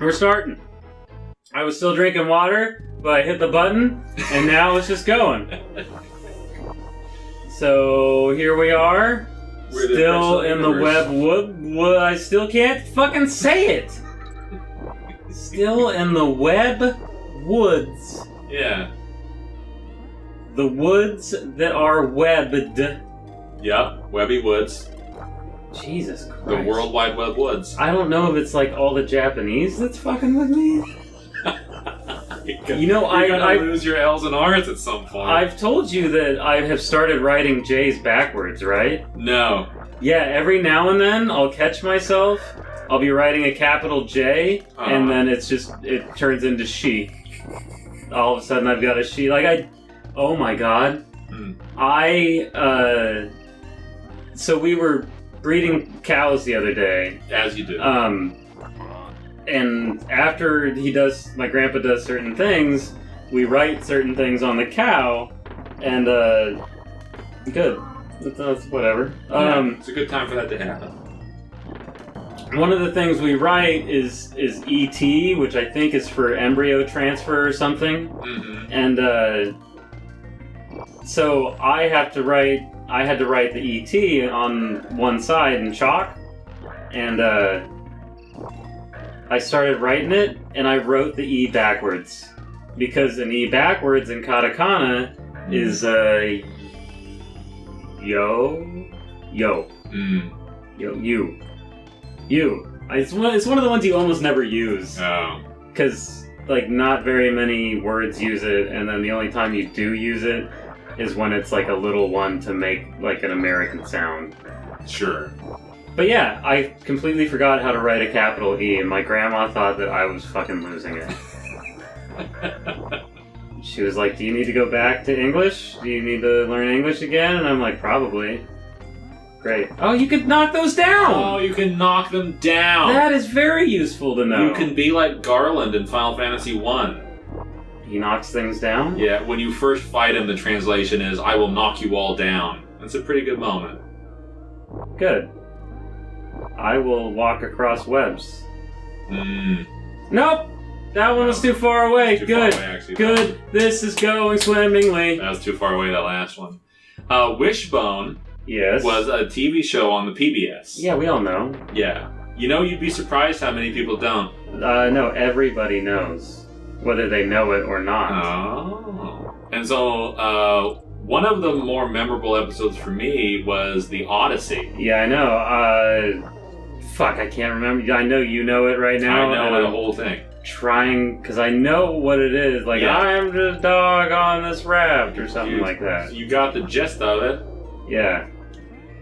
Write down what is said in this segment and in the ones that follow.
We're starting. I was still drinking water, but I hit the button, and now it's just going. So here we are, still in the web wood. I still can't fucking say it. Still in the web woods. Yeah. The woods that are webbed. Yep, Webby Woods. Jesus Christ. The World Wide Web Woods. I don't know if it's like all the Japanese that's fucking with me. You're gonna lose your L's and R's at some point. I've told you that I have started writing J's backwards, right? No. Yeah, every now and then I'll catch myself. I'll be writing a capital J, and then it turns into she. All of a sudden I've got a she. Oh my god. So we were breeding cows the other day. As you do. And after my grandpa does certain things, we write certain things on the cow, and good. That's whatever. It's a good time for that to happen. One of the things we write is ET, which I think is for embryo transfer or something. Mm-hmm. And so I had to write the ET on one side in chalk, and I started writing it, and I wrote the E backwards. Because an E backwards in katakana is yo. Mm. You. It's one of the ones you almost never use. Oh. Because, not very many words use it, and then the only time you do use it is when it's a little one to make an American sound. Sure. But yeah, I completely forgot how to write a capital E, and my grandma thought that I was fucking losing it. She was like, do you need to go back to English? Do you need to learn English again? And I'm like, probably. Great. Oh, you could knock those down! Oh, you can knock them down! That is very useful to know. You can be like Garland in Final Fantasy 1. He knocks things down? Yeah, when you first fight him, the translation is, I will knock you all down. That's a pretty good moment. Good. I will walk across webs. Nope! That one was too far away. Too Good. far away, actually. Good. This is going swimmingly. That was too far away, that last one. Wishbone was a TV show on the PBS. Yeah, we all know. Yeah. You'd be surprised how many people don't. No, everybody knows. Whether they know it or not. Oh. And so, one of the more memorable episodes for me was The Odyssey. Yeah, I know. Fuck, I can't remember. I know you know it right now. I know the whole thing. Trying, because I know what it is. I'm just a dog on this raft or something like that. You got the gist of it. Yeah.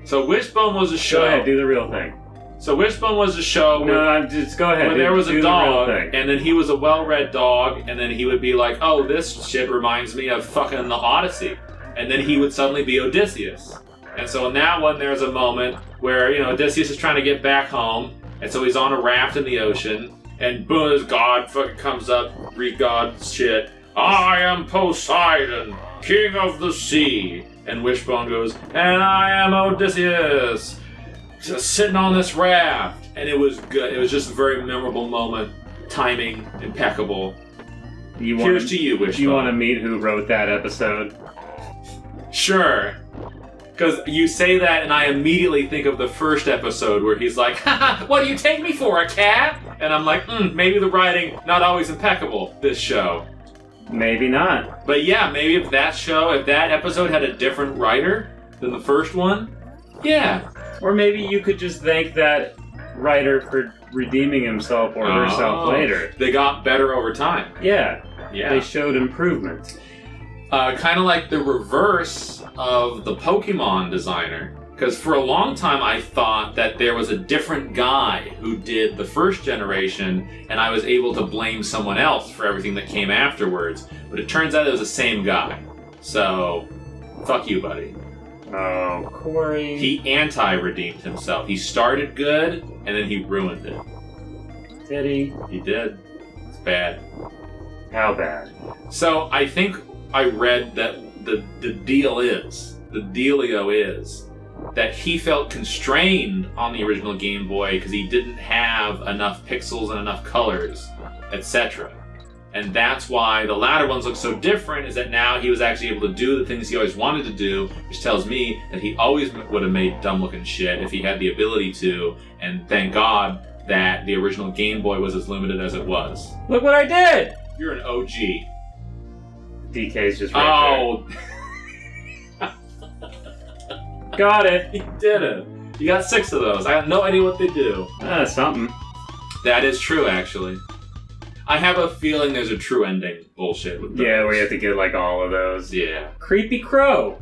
So Wishbone was a show. Go ahead, do the real thing. So Wishbone was a show just go ahead. Where there was a dog, and then he was a well-read dog, and then he would be like, oh, this shit reminds me of fucking the Odyssey. And then he would suddenly be Odysseus. And so in that one, there's a moment where, Odysseus is trying to get back home, and so he's on a raft in the ocean, and boom, this god fucking comes up, Greek god shit. I am Poseidon, king of the sea. And Wishbone goes, and I am Odysseus, just sitting on this raft. And it was good. It was just a very memorable moment. Timing, impeccable. Here's to you, Wishbone. Do you want to meet who wrote that episode? Sure. Because you say that, and I immediately think of the first episode where he's like, haha, what do you take me for, a cat? And I'm like, maybe the writing, not always impeccable, this show. Maybe not. But yeah, maybe if that episode had a different writer than the first one, yeah. Or maybe you could just thank that writer for redeeming himself or herself later. They got better over time. Yeah. Yeah. They showed improvement. Kind of like the reverse of the Pokemon designer. Because for a long time I thought that there was a different guy who did the first generation, and I was able to blame someone else for everything that came afterwards. But it turns out it was the same guy. So, fuck you, buddy. Oh, Corey. He anti-redeemed himself. He started good, and then he ruined it. Did he? He did. It's bad. How bad? So, I think I read that the dealio is that he felt constrained on the original Game Boy because he didn't have enough pixels and enough colors, etc. And that's why the latter ones look so different, is that now he was actually able to do the things he always wanted to do, which tells me that he always would have made dumb-looking shit if he had the ability to, and thank God that the original Game Boy was as limited as it was. Look what I did! You're an OG. DK's just right there. Got it. You did it. You got 6 of those. I have no idea what they do. Something. That is true, actually. I have a feeling there's a true ending bullshit with those. Yeah, where you have to get like all of those. Yeah. Creepy Crow.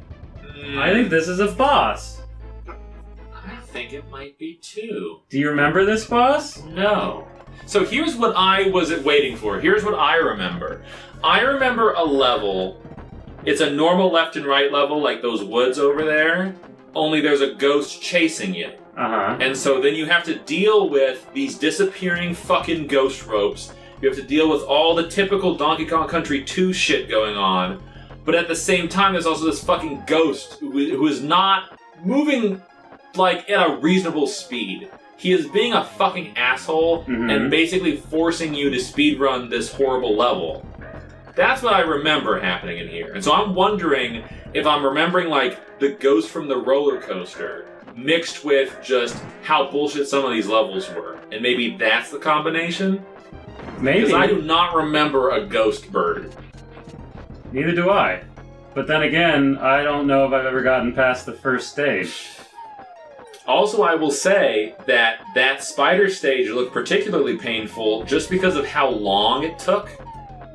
I think this is a boss. I think it might be too. Do you remember this boss? No. So here's what I was waiting for. Here's what I remember. I remember a level. It's a normal left and right level, like those woods over there. Only there's a ghost chasing you. Uh-huh. And so then you have to deal with these disappearing fucking ghost ropes. You have to deal with all the typical Donkey Kong Country 2 shit going on. But at the same time, there's also this fucking ghost who is not moving, like, at a reasonable speed. He is being a fucking asshole and basically forcing you to speedrun this horrible level. That's what I remember happening in here. And so I'm wondering if I'm remembering, like, the ghost from the roller coaster mixed with just how bullshit some of these levels were. And maybe that's the combination? Maybe. Because I do not remember a ghost bird. Neither do I. But then again, I don't know if I've ever gotten past the first stage. Also, I will say that that spider stage looked particularly painful just because of how long it took.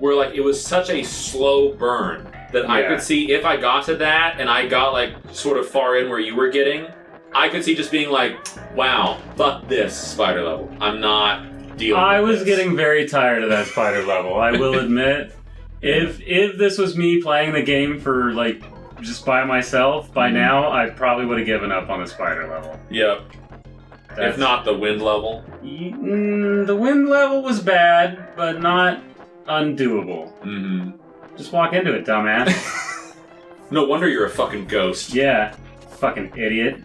Where, like, it was such a slow burn that I could see if I got to that and I got, like, sort of far in where you were getting, I could see just being like, wow, fuck this spider level. I'm not dealing with I was this. getting very tired of that spider level, I will admit. If this was me playing the game for, like, just by myself, by now, I probably would have given up on the spider level. Yep. If not the wind level. The wind level was bad, but not undoable. Just walk into it, dumbass. No wonder you're a fucking ghost. Yeah. Fucking idiot.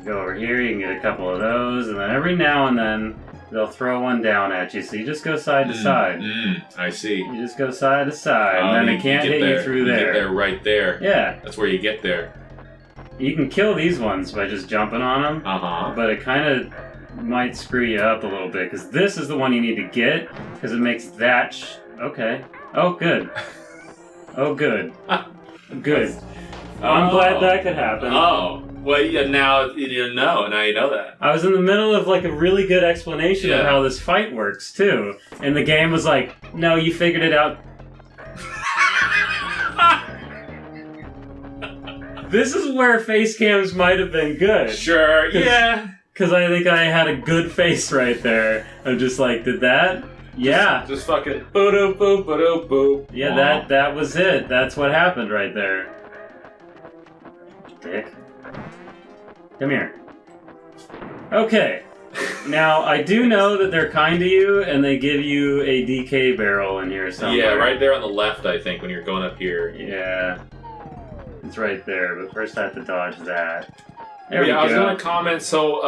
Go over here, you can get a couple of those, and then every now and then, they'll throw one down at you, so you just go side to side. I see. You just go side to side, and then it can't hit you through there. You get there right there. Yeah. That's where you get there. You can kill these ones by just jumping on them, but it kind of might screw you up a little bit, because this is the one you need to get, because it makes that... Okay. Oh, good. Oh, good. Good. I'm glad that could happen. Oh. Well, yeah, now you didn't know. Now you know that. I was in the middle of, like, a really good explanation of how this fight works, too. And the game was like, no, you figured it out. This is where face cams might have been good. Sure, yeah. Because I think I had a good face right there. I'm just like, did that? Yeah. Just fucking boop boop boop boop. Yeah, that was it. That's what happened right there. Dick. Come here. Okay. Now, I do know that they're kind to you, and they give you a DK barrel in here somewhere. Yeah, right there on the left, I think, when you're going up here. Yeah. It's right there, but first I have to dodge that. There I was go. going to comment, so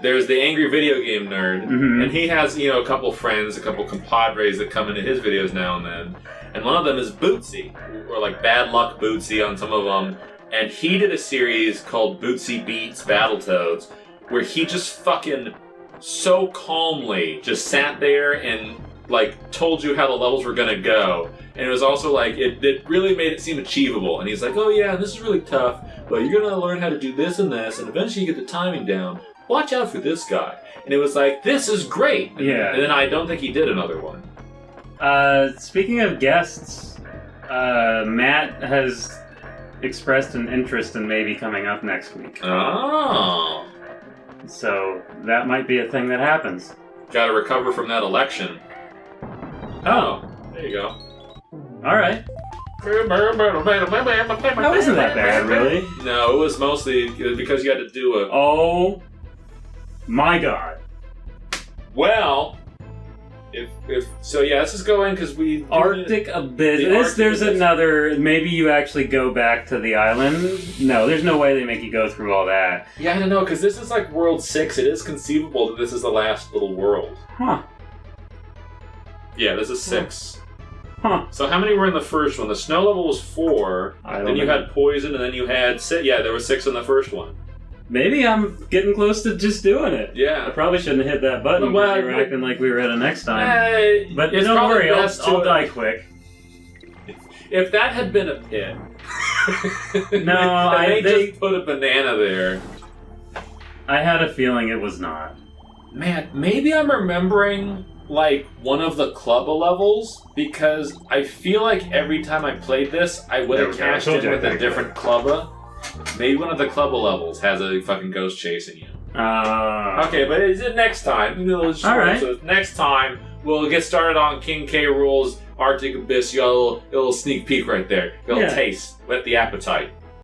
there's the Angry Video Game Nerd, and he has, a couple friends, a couple compadres that come into his videos now and then, and one of them is Bootsy, or like Bad Luck Bootsy on some of them, and he did a series called Bootsy Beats Battletoads, where he just fucking so calmly just sat there and, like, told you how the levels were gonna go. And it was also, like, it really made it seem achievable. And he's like, oh yeah, this is really tough, but you're gonna learn how to do this and this, and eventually you get the timing down. Watch out for this guy. And it was like, this is great! And then I don't think he did another one. Speaking of guests, Matt has expressed an interest in maybe coming up next week. Oh. So that might be a thing that happens. Gotta recover from that election. Oh, there you go. Alright. That wasn't that bad, really. No, it was mostly because you had to do a... Oh my god. Well, Let's just go in because we Arctic Abyss. There's another. Maybe you actually go back to the island. No, there's no way they make you go through all that. Yeah, I don't know because this is like World 6. It is conceivable that this is the last little world. Huh. Yeah, this is 6. Huh. So how many were in the first one? The snow level was 4. Then you had poison, and then you had 6. Yeah, there were 6 in the first one. Maybe I'm getting close to just doing it. Yeah. I probably shouldn't have hit that button because you were acting like we were at a next time. But don't worry, I'll die quick. If that had been a pit... No, they just put a banana there. I had a feeling it was not. Man, maybe I'm remembering... like one of the Clubba levels, because I feel like every time I played this, I would have cashed in with a different Clubba. Maybe one of the Clubba levels has a fucking ghost chasing you. Okay, but is it next time? Alright. So next time, we'll get started on King K. Rules Arctic Abyss. You got a little sneak peek right there. A little taste. Whet the appetite.